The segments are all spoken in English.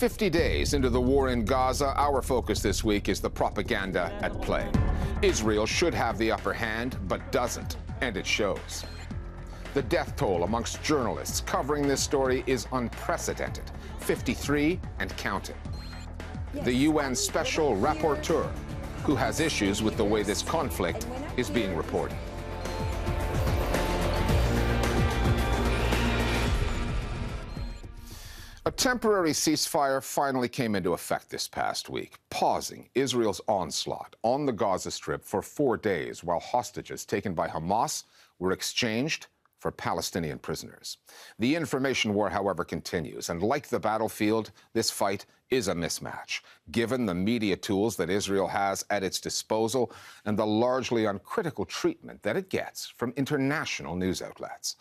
50 days into the war in Gaza, our focus this week is the propaganda at play. Israel should have the upper hand, but doesn't, and it shows. The death toll amongst journalists covering this story is unprecedented, 53 and counting. The UN Special Rapporteur, who has issues with the way this conflict is being reported. A temporary ceasefire finally came into effect this past week, pausing Israel's onslaught on the Gaza Strip for 4 days while hostages taken by Hamas were exchanged for Palestinian prisoners. The information war, however, continues, and like the battlefield, this fight is a mismatch, given the media tools that Israel has at its disposal and the largely uncritical treatment that it gets from international news outlets.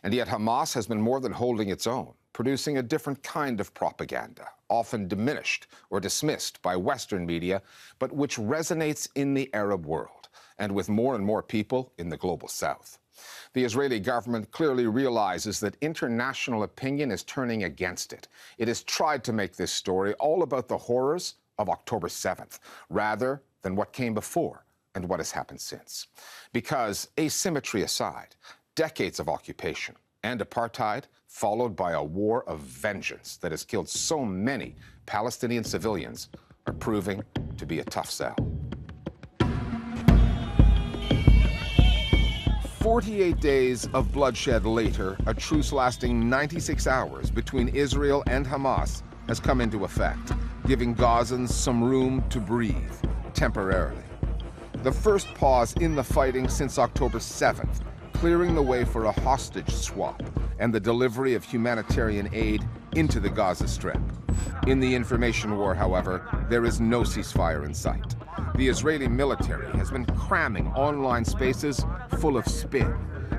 And yet Hamas has been more than holding its own, producing a different kind of propaganda, often diminished or dismissed by Western media, but which resonates in the Arab world and with more and more people in the global South. The Israeli government clearly realizes that international opinion is turning against it. It has tried to make this story all about the horrors of October 7th, rather than what came before and what has happened since. Because, asymmetry aside, decades of occupation and apartheid, followed by a war of vengeance that has killed so many Palestinian civilians, are proving to be a tough sell. 48 days of bloodshed later, a truce lasting 96 hours between Israel and Hamas has come into effect, giving Gazans some room to breathe, temporarily. The first pause in the fighting since October 7th, clearing the way for a hostage swap and the delivery of humanitarian aid into the Gaza Strip. In the information war, however, there is no ceasefire in sight. The Israeli military has been cramming online spaces full of spin,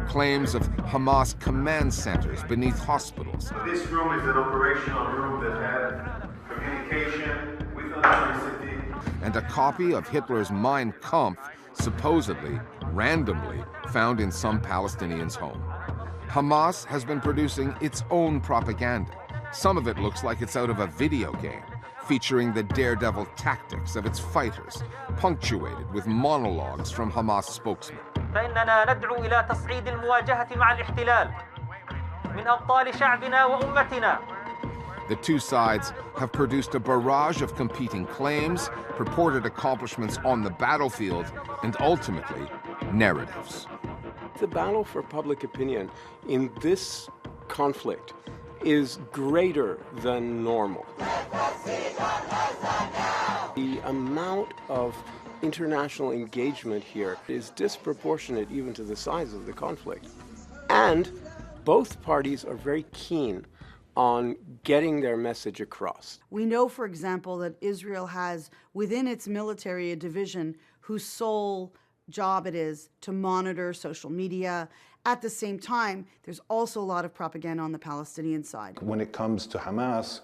claims of Hamas command centers beneath hospitals. This room is an operational room that had communication with electricity. And a copy of Hitler's Mein Kampf, supposedly, randomly, found in some Palestinians' home. Hamas has been producing its own propaganda. Some of it looks like it's out of a video game, featuring the daredevil tactics of its fighters, punctuated with monologues from Hamas spokesmen. فإننا ندعو إلى تصعيد المواجهة مع الاحتلال من أبطال شعبنا وأمتنا. The two sides have produced a barrage of competing claims, purported accomplishments on the battlefield, and ultimately, narratives. The battle for public opinion in this conflict is greater than normal. The amount of international engagement here is disproportionate even to the size of the conflict. And both parties are very keen on getting their message across. We know, for example, that Israel has within its military a division whose sole job it is to monitor social media. At the same time, there's also a lot of propaganda on the Palestinian side. When it comes to Hamas,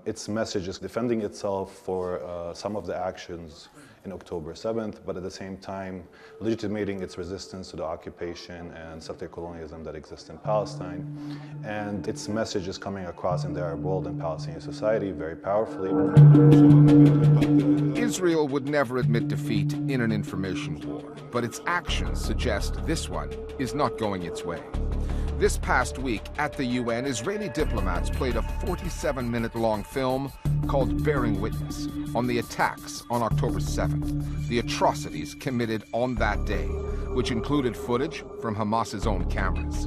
its message is defending itself for some of the actions in October 7th, but at the same time legitimating its resistance to the occupation and settler colonialism that exists in Palestine. And its message is coming across in the Arab world and Palestinian society very powerfully. Israel would never admit defeat in an information war, but its actions suggest this one is not going its way. This past week at the UN, Israeli diplomats played a 47-minute-long film called Bearing Witness on the attacks on October 7th, the atrocities committed on that day, which included footage from Hamas's own cameras.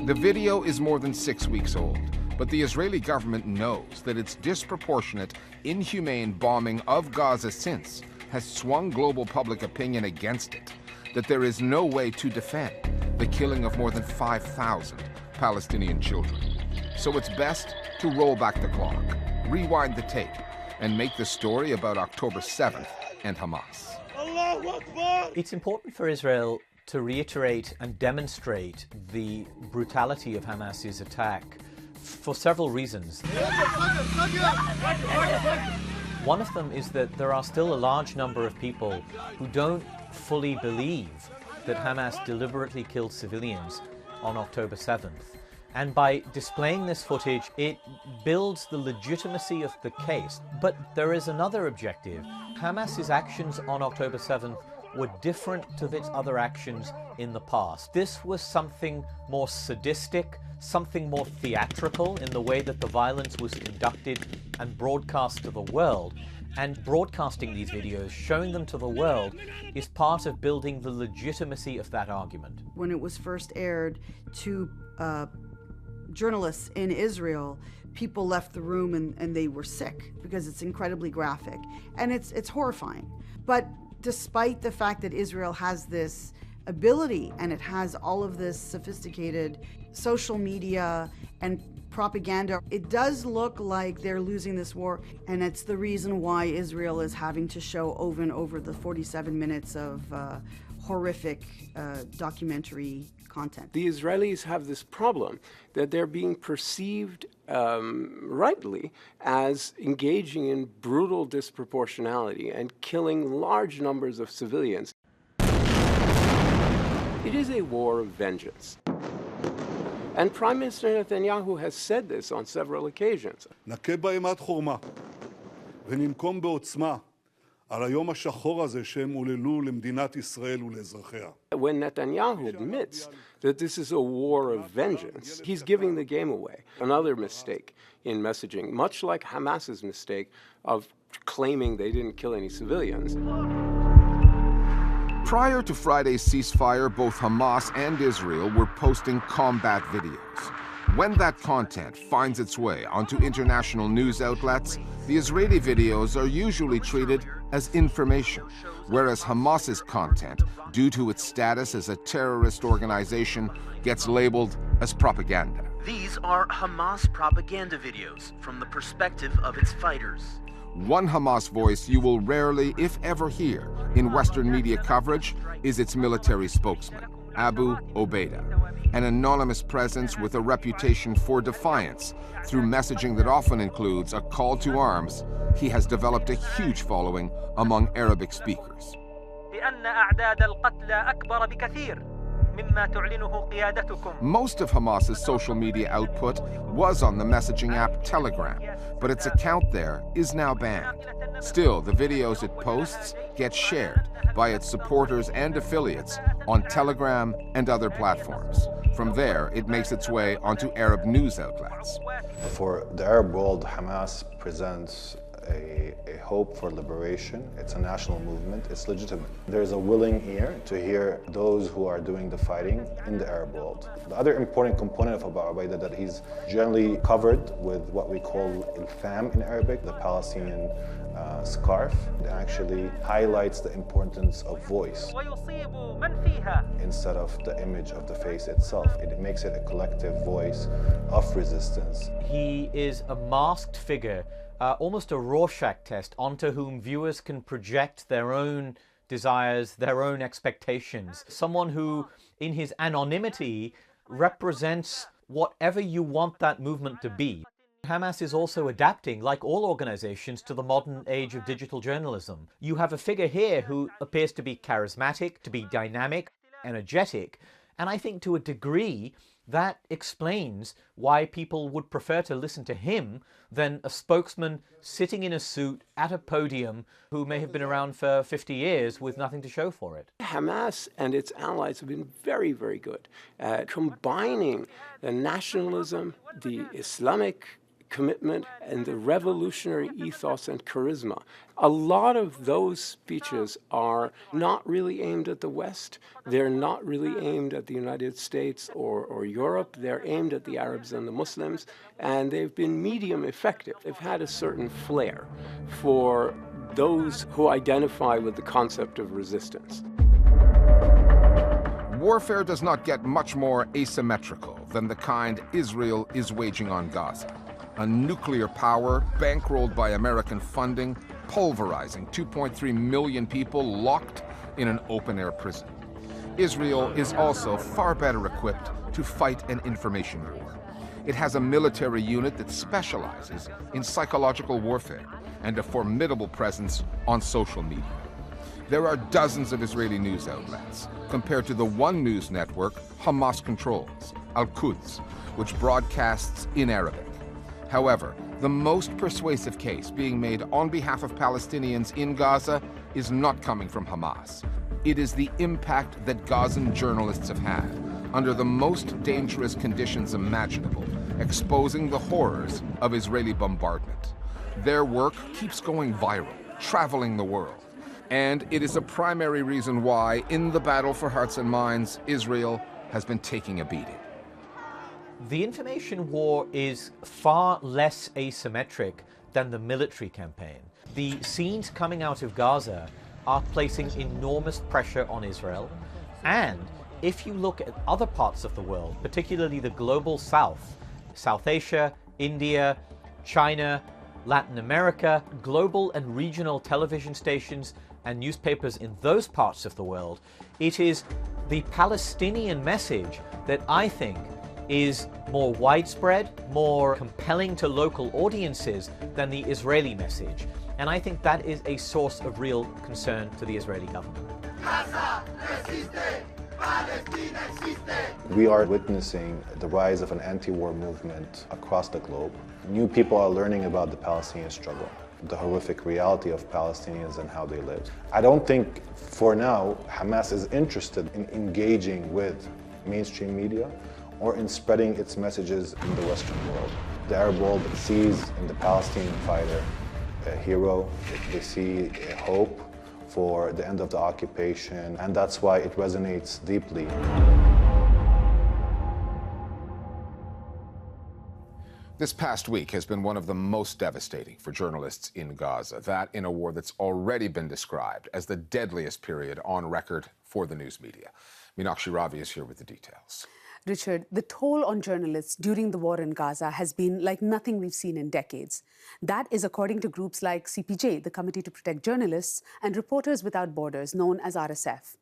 The video is more than 6 weeks old, but the Israeli government knows that its disproportionate, inhumane bombing of Gaza since has swung global public opinion against it, that there is no way to defend the killing of more than 5,000 Palestinian children. So it's best to roll back the clock, rewind the tape, and make the story about October 7th and Hamas. It's important for Israel to reiterate and demonstrate the brutality of Hamas's attack for several reasons. One of them is that there are still a large number of people who don't fully believe that Hamas deliberately killed civilians on October 7th. And by displaying this footage, it builds the legitimacy of the case. But there is another objective. Hamas's actions on October 7th were different to its other actions in the past. This was something more sadistic, something more theatrical in the way that the violence was conducted and broadcast to the world. And broadcasting these videos, showing them to the world, is part of building the legitimacy of that argument. When it was first aired to journalists in Israel, people left the room and they were sick because it's incredibly graphic and it's horrifying. But despite the fact that Israel has this ability and it has all of this sophisticated social media and propaganda, it does look like they're losing this war, and it's the reason why Israel is having to show over and over the 47 minutes of horrific documentary content. The Israelis have this problem that they're being perceived rightly as engaging in brutal disproportionality and killing large numbers of civilians. It is a war of vengeance. And Prime Minister Netanyahu has said this on several occasions. נכה בהם עד חורמה, וננקום בעוצמה על היום השחור הזה שהם עוללו למדינת ישראל ולאזרחיה. When Netanyahu admits that this is a war of vengeance, he's giving the game away. Another mistake in messaging, much like Hamas's mistake of claiming they didn't kill any civilians. Prior to Friday's ceasefire, both Hamas and Israel were posting combat videos. When that content finds its way onto international news outlets, the Israeli videos are usually treated as information, whereas Hamas's content, due to its status as a terrorist organization, gets labeled as propaganda. These are Hamas propaganda videos from the perspective of its fighters. One Hamas voice you will rarely, if ever, hear in Western media coverage is its military spokesman, Abu Obaida, an anonymous presence with a reputation for defiance through messaging that often includes a call to arms. He has developed a huge following among Arabic speakers. Most of Hamas's social media output was on the messaging app Telegram, but its account there is now banned. Still, the videos it posts get shared by its supporters and affiliates on Telegram and other platforms. From there, it makes its way onto Arab news outlets. For the Arab world, Hamas presents a hope for liberation. It's a national movement. It's legitimate. There's a willing ear to hear those who are doing the fighting in the Arab world. The other important component of Abu Obaida that he's generally covered with what we call il-fam in Arabic, the Palestinian scarf. It actually highlights the importance of voice instead of the image of the face itself. It makes it a collective voice of resistance. He is a masked figure, almost a Rorschach test onto whom viewers can project their own desires, their own expectations. Someone who, in his anonymity, represents whatever you want that movement to be. Hamas is also adapting, like all organizations, to the modern age of digital journalism. You have a figure here who appears to be charismatic, to be dynamic, energetic, and I think to a degree that explains why people would prefer to listen to him than a spokesman sitting in a suit at a podium who may have been around for 50 years with nothing to show for it. Hamas and its allies have been very, very good at combining the nationalism, the Islamic commitment, and the revolutionary ethos and charisma. A lot of those speeches are not really aimed at the West. They're not really aimed at the United States or Europe. They're aimed at the Arabs and the Muslims, and they've been medium effective. They've had a certain flair for those who identify with the concept of resistance. Warfare does not get much more asymmetrical than the kind Israel is waging on Gaza. A nuclear power bankrolled by American funding, pulverizing 2.3 million people locked in an open-air prison. Israel is also far better equipped to fight an information war. It has a military unit that specializes in psychological warfare and a formidable presence on social media. There are dozens of Israeli news outlets, compared to the one news network Hamas controls. Al-Quds, which broadcasts in Arabic. However, the most persuasive case being made on behalf of Palestinians in Gaza is not coming from Hamas. It is the impact that Gazan journalists have had under the most dangerous conditions imaginable, exposing the horrors of Israeli bombardment. Their work keeps going viral, traveling the world. And it is a primary reason why, in the battle for hearts and minds, Israel has been taking a beating. The information war is far less asymmetric than the military campaign. The scenes coming out of Gaza are placing enormous pressure on Israel. And if you look at other parts of the world, particularly the global south, South Asia, India, China, Latin America, global and regional television stations and newspapers in those parts of the world, it is the Palestinian message that I think is more widespread, more compelling to local audiences than the Israeli message. And I think that is a source of real concern to the Israeli government. We are witnessing the rise of an anti-war movement across the globe. New people are learning about the Palestinian struggle, the horrific reality of Palestinians and how they live. I don't think, for now, Hamas is interested in engaging with mainstream media or in spreading its messages in the Western world. The Arab world sees in the Palestinian fighter a hero. They see a hope for the end of the occupation, and that's why it resonates deeply. This past week has been one of the most devastating for journalists in Gaza, that in a war that's already been described as the deadliest period on record for the news media. Meenakshi Ravi is here with the details. Richard, the toll on journalists during the war in Gaza has been like nothing we've seen in decades. That is according to groups like CPJ, the Committee to Protect Journalists, and Reporters Without Borders, known as RSF.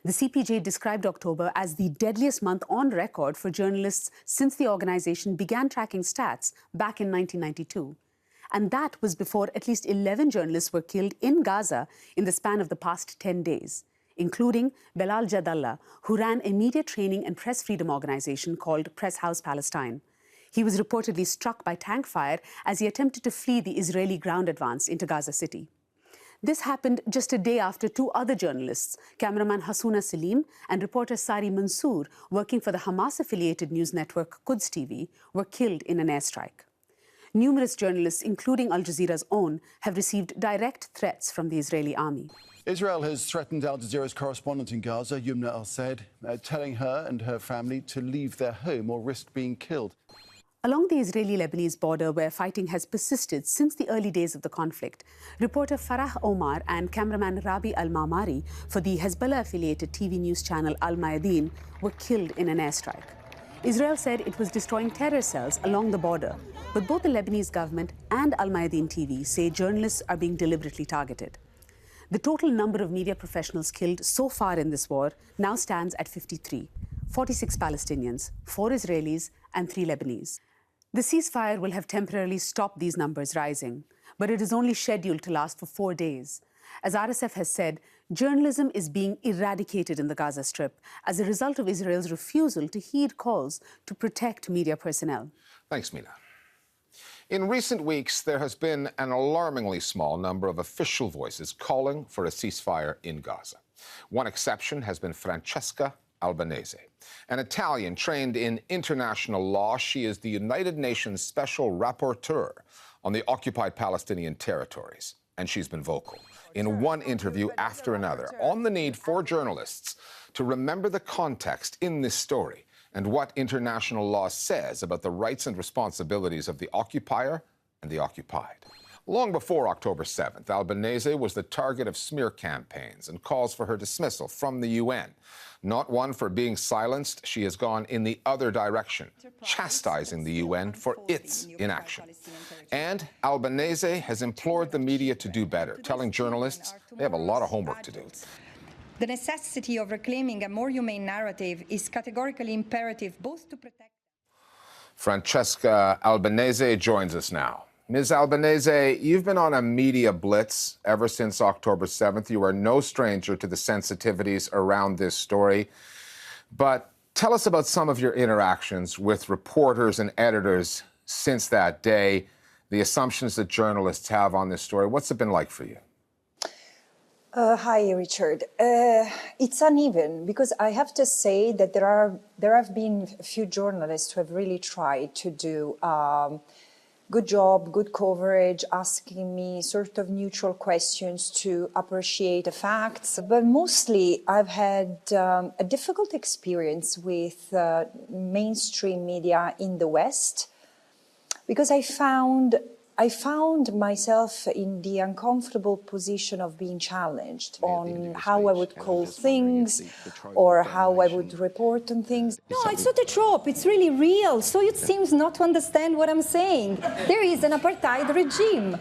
The CPJ described October as the deadliest month on record for journalists since the organization began tracking stats back in 1992. And that was before at least 11 journalists were killed in Gaza in the span of the past 10 days. Including Belal Jadallah, who ran a media training and press freedom organization called Press House Palestine. He was reportedly struck by tank fire as he attempted to flee the Israeli ground advance into Gaza City. This happened just a day after two other journalists, cameraman Hassouna Salim and reporter Sari Mansour, working for the Hamas-affiliated news network Quds TV, were killed in an airstrike. Numerous journalists, including Al Jazeera's own, have received direct threats from the Israeli army. Israel has threatened Al Jazeera's correspondent in Gaza, Yumna Al-Said, telling her and her family to leave their home or risk being killed. Along the Israeli-Lebanese border, where fighting has persisted since the early days of the conflict, reporter Farah Omar and cameraman Rabi Al-Mamari for the Hezbollah-affiliated TV news channel Al Mayadeen were killed in an airstrike. Israel said it was destroying terror cells along the border, but both the Lebanese government and Al Mayadeen TV say journalists are being deliberately targeted. The total number of media professionals killed so far in this war now stands at 53, 46 Palestinians, 4 Israelis, and 3 Lebanese. The ceasefire will have temporarily stopped these numbers rising, but it is only scheduled to last for 4 days. As RSF has said, journalism is being eradicated in the Gaza Strip as a result of Israel's refusal to heed calls to protect media personnel. Thanks, Mina. In recent weeks, there has been an alarmingly small number of official voices calling for a ceasefire in Gaza. One exception has been Francesca Albanese, an Italian trained in international law. She is the United Nations Special Rapporteur on the Occupied Palestinian territories, and she's been vocal in one interview after another on the need for journalists to remember the context in this story and what international law says about the rights and responsibilities of the occupier and the occupied. Long before October 7th, Albanese was the target of smear campaigns and calls for her dismissal from the UN. Not one for being silenced, she has gone in the other direction, chastising the UN for its inaction. And Albanese has implored the media to do better, telling journalists they have a lot of homework to do. The necessity of reclaiming a more humane narrative is categorically imperative both to protect... Francesca Albanese joins us now. Ms. Albanese, you've been on a media blitz ever since October 7th. You are no stranger to the sensitivities around this story. But Tell us about some of your interactions with reporters and editors since that day, the assumptions that journalists have on this story. What's it been like for you? Hi, Richard. It's uneven because I have to say that there have been a few journalists who have really tried to do good job, good coverage, asking me sort of neutral questions to appreciate the facts. But mostly I've had a difficult experience with mainstream media in the West because I found myself in the uncomfortable position of being challenged on how I would call things or how I would report on things. No, it's not a trope, it's really real. So it seems not to understand what I'm saying. There is an apartheid regime.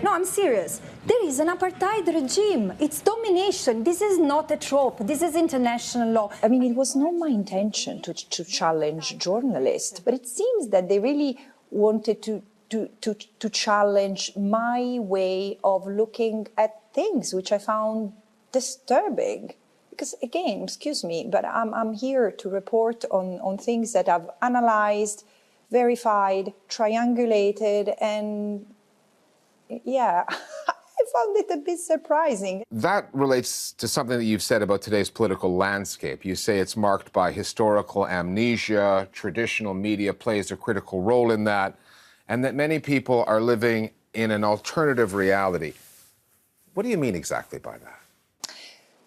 No, I'm serious. There is an apartheid regime. It's domination. This is not a trope. This is international law. I mean, it was not my intention to challenge journalists, but it seems that they really wanted to challenge my way of looking at things, which I found disturbing. Because again, excuse me, but I'm here to report on things that I've analyzed, verified, triangulated, and yeah, I found it a bit surprising. That relates to something that you've said about today's political landscape. You say it's marked by historical amnesia, traditional media plays a critical role in that, and that many people are living in an alternative reality. What do you mean exactly by that?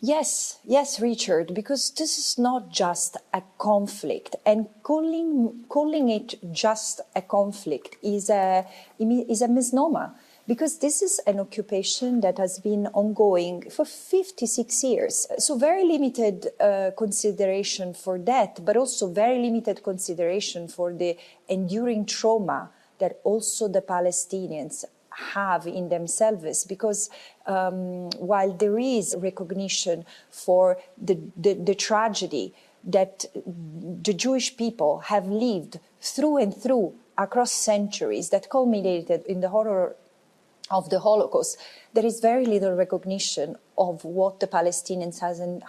Yes, Richard, because this is not just a conflict, and calling it just a conflict is a misnomer, because this is an occupation that has been ongoing for 56 years. So very limited consideration for that, but also very limited consideration for the enduring trauma that also the Palestinians have in themselves, because while there is recognition for the tragedy that the Jewish people have lived through and through across centuries that culminated in the horror of the Holocaust, there is very little recognition of what the Palestinians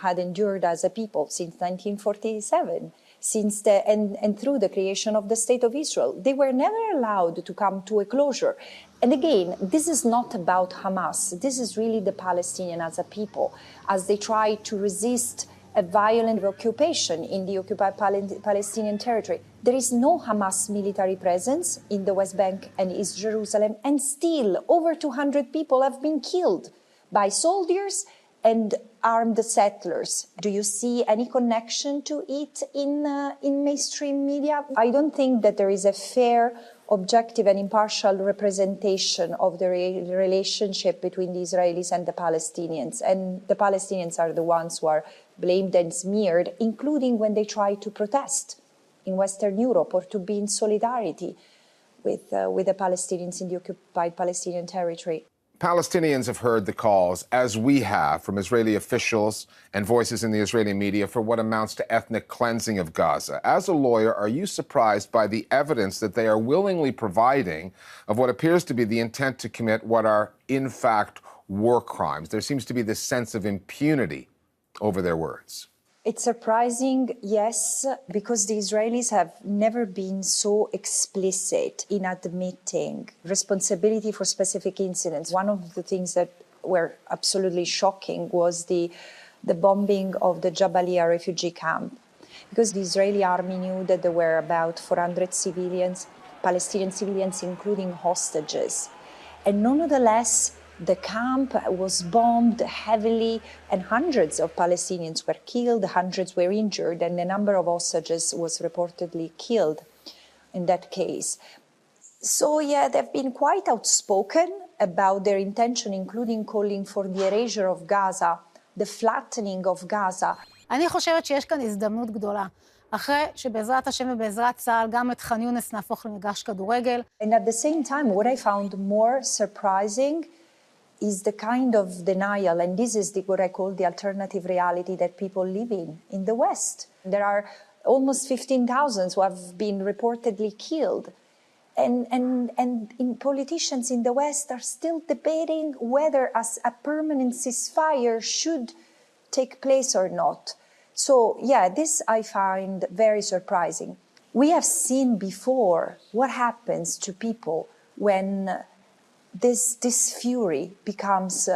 had endured as a people since 1947. And through the creation of the State of Israel. They were never allowed to come to a closure. And again, this is not about Hamas. This is really the Palestinian as a people, as they try to resist a violent occupation in the occupied Palestinian territory. There is no Hamas military presence in the West Bank and East Jerusalem, and still over 200 people have been killed by soldiers and armed settlers. Do you see any connection to it in mainstream media? I don't think that there is a fair, objective and impartial representation of the relationship between the Israelis and the Palestinians. And the Palestinians are the ones who are blamed and smeared, including when they try to protest in Western Europe or to be in solidarity with the Palestinians in the occupied Palestinian territory. Palestinians have heard the calls, as we have, from Israeli officials and voices in the Israeli media for what amounts to ethnic cleansing of Gaza. As a lawyer, are you surprised by the evidence that they are willingly providing of what appears to be the intent to commit what are, in fact, war crimes? There seems to be this sense of impunity over their words. It's surprising, yes, because the Israelis have never been so explicit in admitting responsibility for specific incidents. One of the things that were absolutely shocking was the bombing of the Jabalia refugee camp, because the Israeli army knew that there were about 400 civilians, Palestinian civilians, including hostages. And nonetheless, the camp was bombed heavily and hundreds of Palestinians were killed, hundreds were injured, and a number of hostages was reportedly killed in that case. So yeah, they've been quite outspoken about their intention, including calling for the erasure of Gaza, the flattening of Gaza. אני חושבת שיש כאן הזדמנות גדולה. אחרי שבעזרת השם ובעזרת צה"ל גם את ח'אן יונס נהפוך למגרש כדורגל. And at the same time, what I found more surprising is the kind of denial, and this is what I call the alternative reality that people live in the West. There are almost 15,000 who have been reportedly killed. And politicians in the West are still debating whether a permanent ceasefire should take place or not. So, yeah, this I find very surprising. We have seen before what happens to people when this fury becomes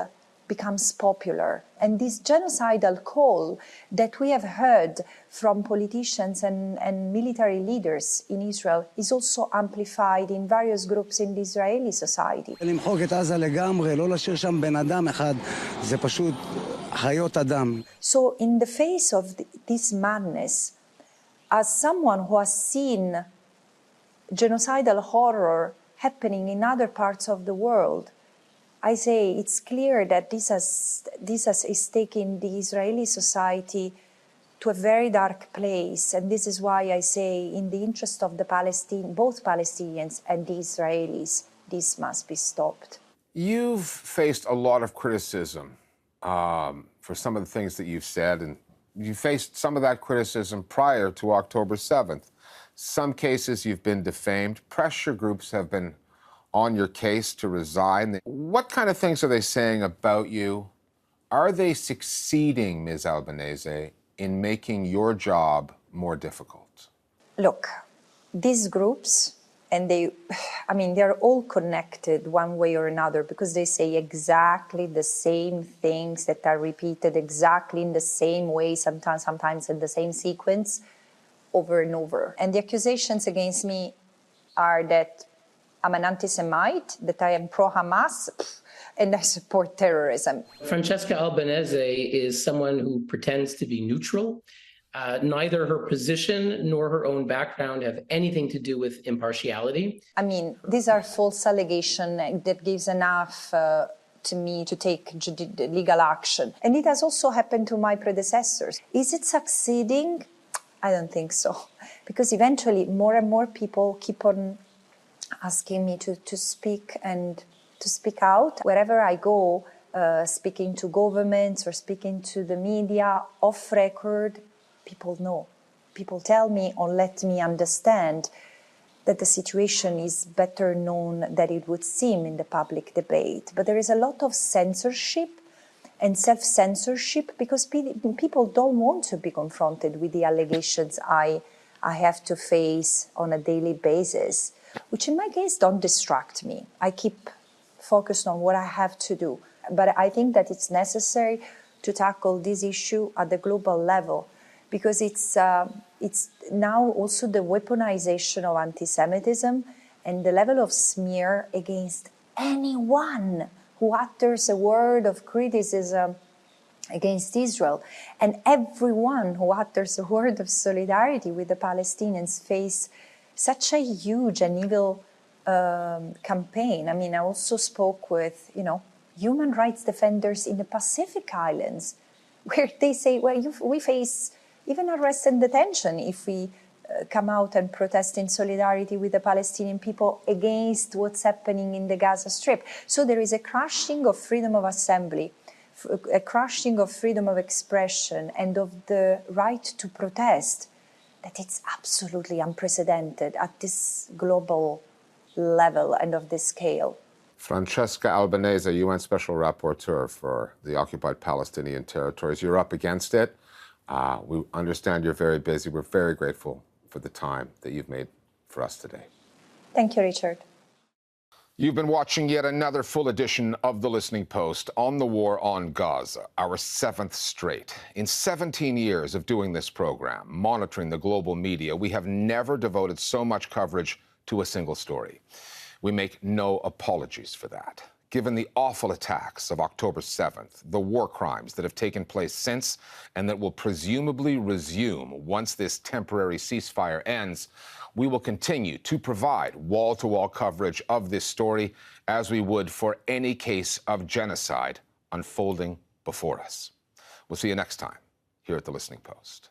popular. And this genocidal call that we have heard from politicians and military leaders in Israel is also amplified in various groups in the Israeli society. So in the face of this madness, as someone who has seen genocidal horror happening in other parts of the world, I say it's clear that this is taking the Israeli society to a very dark place. And this is why I say, in the interest of the both Palestinians and the Israelis, this must be stopped. You've faced a lot of criticism for some of the things that you've said, and you faced some of that criticism prior to October 7th. Some cases you've been defamed. Pressure groups have been on your case to resign. What kind of things are they saying about you? Are they succeeding, Ms. Albanese, in making your job more difficult? Look, these groups, and they're all connected one way or another because they say exactly the same things that are repeated exactly in the same way, sometimes in the same sequence, over and over. And the accusations against me are that I'm an anti-Semite, that I am pro-Hamas, and I support terrorism. Francesca Albanese is someone who pretends to be neutral. Neither her position nor her own background have anything to do with impartiality. I mean, these are false allegations that gives enough to me to take legal action. And it has also happened to my predecessors. Is it succeeding? I don't think so. Because eventually more and more people keep on asking me to speak and to speak out. Wherever I go, speaking to governments or speaking to the media, off record, people know. People tell me or let me understand that the situation is better known than it would seem in the public debate. But there is a lot of censorship and self-censorship because people don't want to be confronted with the allegations I have to face on a daily basis, which in my case don't distract me. I keep focused on what I have to do. But I think that it's necessary to tackle this issue at the global level because it's now also the weaponization of anti-Semitism and the level of smear against anyone who utters a word of criticism against Israel. And everyone who utters a word of solidarity with the Palestinians face such a huge and evil campaign. I mean, I also spoke with, human rights defenders in the Pacific Islands, where they say, well, we face even arrest and detention if we come out and protest in solidarity with the Palestinian people against what's happening in the Gaza Strip. So there is a crushing of freedom of assembly, a crushing of freedom of expression and of the right to protest, that it's absolutely unprecedented at this global level and of this scale. Francesca Albanese, UN Special Rapporteur for the Occupied Palestinian territories. You're up against it. We understand you're very busy. We're very grateful for the time that you've made for us today. Thank you, Richard. You've been watching yet another full edition of The Listening Post on the war on Gaza, our 7th straight. In 17 years of doing this program, monitoring the global media, we have never devoted so much coverage to a single story. We make no apologies for that. Given the awful attacks of October 7th, the war crimes that have taken place since and that will presumably resume once this temporary ceasefire ends, we will continue to provide wall-to-wall coverage of this story as we would for any case of genocide unfolding before us. We'll see you next time here at The Listening Post.